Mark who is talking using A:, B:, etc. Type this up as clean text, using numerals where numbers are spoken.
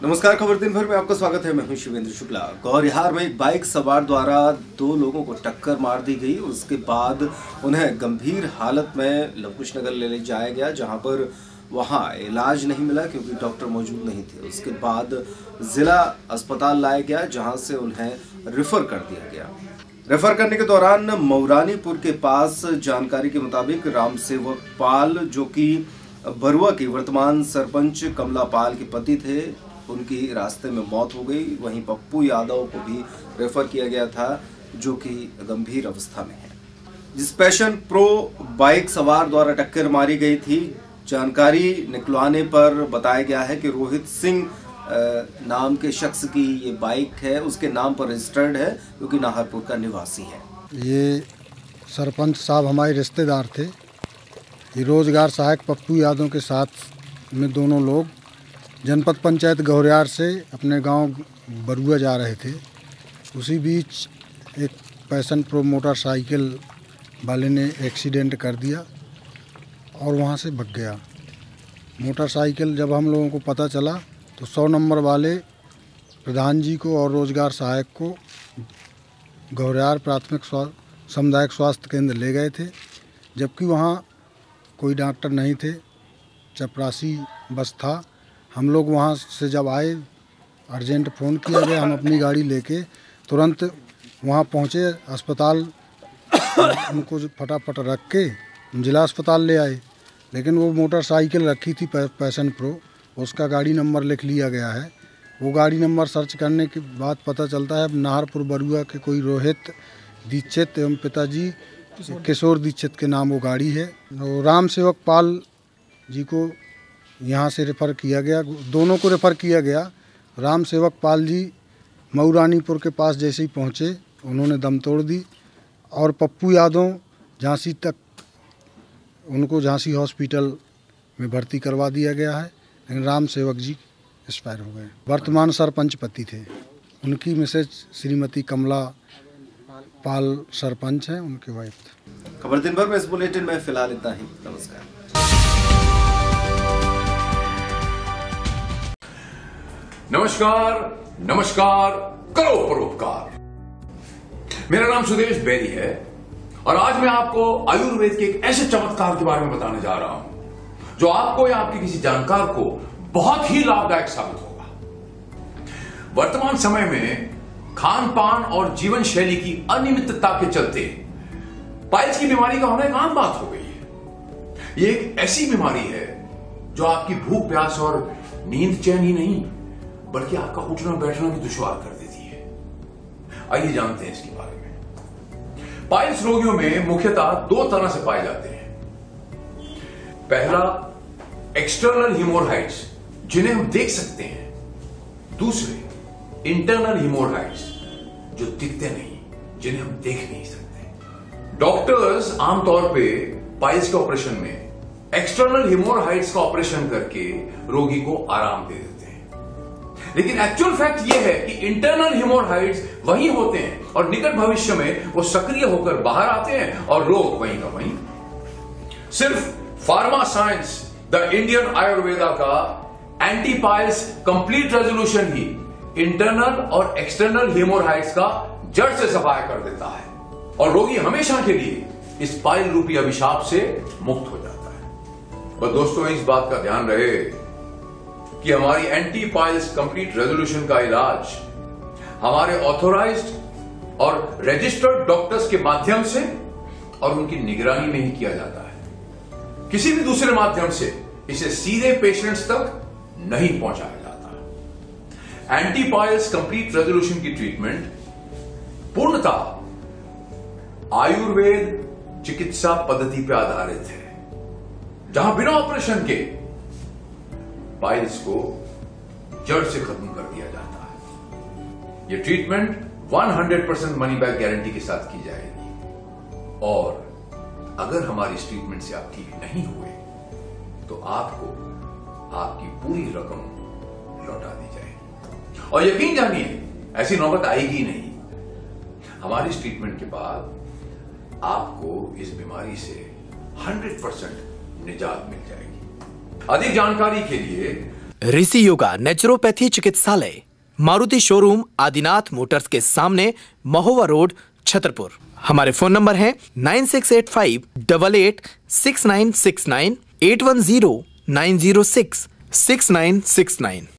A: नमस्कार, खबर दिन भर में आपका स्वागत है। मैं हूं शिवेंद्र शुक्ला। गौरिहार में एक बाइक सवार द्वारा 2 लोगों को टक्कर मार दी गई। उसके बाद उन्हें गंभीर हालत में लवकुश नगर ले जाया गया, जहां पर वहां इलाज नहीं मिला क्योंकि डॉक्टर मौजूद नहीं थे। उसके बाद जिला अस्पताल लाया गया, जहां से उन्हें रेफर कर दिया गया। रेफर करने के दौरान मऊरानीपुर के पास जानकारी के मुताबिक रामसेवक पाल, जो कि बरुआ की वर्तमान सरपंच कमला पाल के पति थे, उनकी रास्ते में मौत हो गई। वहीं पप्पू यादव को भी रेफर किया गया था, जो कि गंभीर अवस्था में है। जिस पैशन प्रो बाइक सवार द्वारा टक्कर मारी गई थी, जानकारी निकलवाने पर बताया गया है कि रोहित सिंह नाम के शख्स की ये बाइक है, उसके नाम पर रजिस्टर्ड है, क्योंकि नाहरपुर का निवासी है।
B: ये सरपंच साहब हमारे रिश्तेदार थे। ये रोजगार सहायक पप्पू यादव के साथ में दोनों लोग जनपद पंचायत गौरिहार से अपने गांव बरुआ जा रहे थे। उसी बीच एक पैशन प्रो मोटरसाइकिल वाले ने एक्सीडेंट कर दिया और वहां से भाग गया। मोटरसाइकिल जब हम लोगों को पता चला तो 100 नंबर वाले प्रधान जी को और रोजगार सहायक को गौरिहार प्राथमिक सामुदायिक स्वास्थ्य केंद्र ले गए थे, जबकि वहाँ कोई डॉक्टर नहीं थे, चपरासी बस था। हम लोग वहाँ से जब आए, अर्जेंट फ़ोन किया गया, हम अपनी गाड़ी लेके तुरंत वहाँ पहुँचे। अस्पताल उनको फटाफट रख के जिला अस्पताल ले आए, लेकिन वो मोटरसाइकिल रखी थी पैशन प्रो, उसका गाड़ी नंबर लिख लिया गया है। वो गाड़ी नंबर सर्च करने के बाद पता चलता है नाहरपुर बरुआ के कोई रोहित दीक्षित एवं पिताजी किशोर दीक्षित के नाम वो गाड़ी है। और रामसेवक पाल जी को यहाँ से रेफ़र किया गया, दोनों को रेफ़र किया गया। रामसेवक पाल जी मऊरानीपुर के पास जैसे ही पहुँचे, उन्होंने दम तोड़ दी और पप्पू यादव झांसी तक, उनको झांसी हॉस्पिटल में भर्ती करवा दिया गया है, लेकिन रामसेवक जी एक्सपायर हो गए। वर्तमान सरपंच पति थे, उनकी मिसेज श्रीमती कमला पाल सरपंच हैं, उनके वाइफ।
A: खबर दिन भर में इस बुलेटिन में फिलहाल इतना ही। नमस्कार।
C: नमस्कार, नमस्कार, करो परोपकार। मेरा नाम सुदेश बेरी है और आज मैं आपको आयुर्वेद के एक ऐसे चमत्कार के बारे में बताने जा रहा हूं जो आपको या आपके किसी जानकार को बहुत ही लाभदायक साबित होगा। वर्तमान समय में खान पान और जीवन शैली की अनियमितता के चलते पाइल्स की बीमारी का होना एक आम बात हो गई है। ये एक ऐसी बीमारी है जो आपकी भूख प्यास और नींद चैन ही नहीं, बल्कि आपका उठना बैठना भी दुश्वार कर देती है। आइए जानते हैं इसके बारे में। पाइल्स रोगियों में मुख्यतः 2 तरह से पाए जाते हैं। पहला, एक्सटर्नल हिमोरहाइड्स, जिन्हें हम देख सकते हैं। दूसरे, इंटरनल हिमोरहाइड्स, जो दिखते नहीं, जिन्हें हम देख नहीं सकते। डॉक्टर्स आमतौर पे पाइल्स के ऑपरेशन में एक्सटर्नल हिमोरहाइड्स का ऑपरेशन करके रोगी को आराम दे देते हैं, लेकिन एक्चुअल फैक्ट यह है कि इंटरनल हिमोरहाइड्स वही होते हैं और निकट भविष्य में वो सक्रिय होकर बाहर आते हैं और रोग वहीं का वहीं। सिर्फ pharma science the Indian Ayurveda का एंटी पाइल्स कंप्लीट रेजोल्यूशन ही इंटरनल और एक्सटर्नल हिमोरहाइड्स का जड़ से सफाया कर देता है और रोगी हमेशा के लिए इस पाइल रूपी अभिशाप से मुक्त हो जाता है। पर दोस्तों, इस बात का ध्यान रहे कि हमारी एंटी पाइल्स कंप्लीट रेजोल्यूशन का इलाज हमारे ऑथोराइज्ड और रजिस्टर्ड डॉक्टर्स के माध्यम से और उनकी निगरानी में ही किया जाता है। किसी भी दूसरे माध्यम से इसे सीधे पेशेंट्स तक नहीं पहुंचाया जाता। एंटी पाइल्स कंप्लीट रेजोल्यूशन की ट्रीटमेंट पूर्णतः आयुर्वेद चिकित्सा पद्धति पर आधारित है, जहां बिना ऑपरेशन के पाइल्स को जड़ से खत्म कर दिया जाता है। यह ट्रीटमेंट 100% मनी बैक गारंटी के साथ की जाएगी और अगर हमारी इस ट्रीटमेंट से आप ठीक नहीं हुए तो आपको आपकी पूरी रकम लौटा दी जाएगी। और यकीन जानिए, ऐसी नौबत आएगी नहीं। हमारी इस ट्रीटमेंट के बाद आपको इस बीमारी से 100% निजात मिल जाएगी। अधिक जानकारी के लिए
D: ऋषि योगा नेचुरोपैथी चिकित्सालय, मारुति शोरूम, आदिनाथ मोटर्स के सामने, महोवा रोड, छतरपुर। हमारे फोन नंबर हैं 9685886969, 8109066969।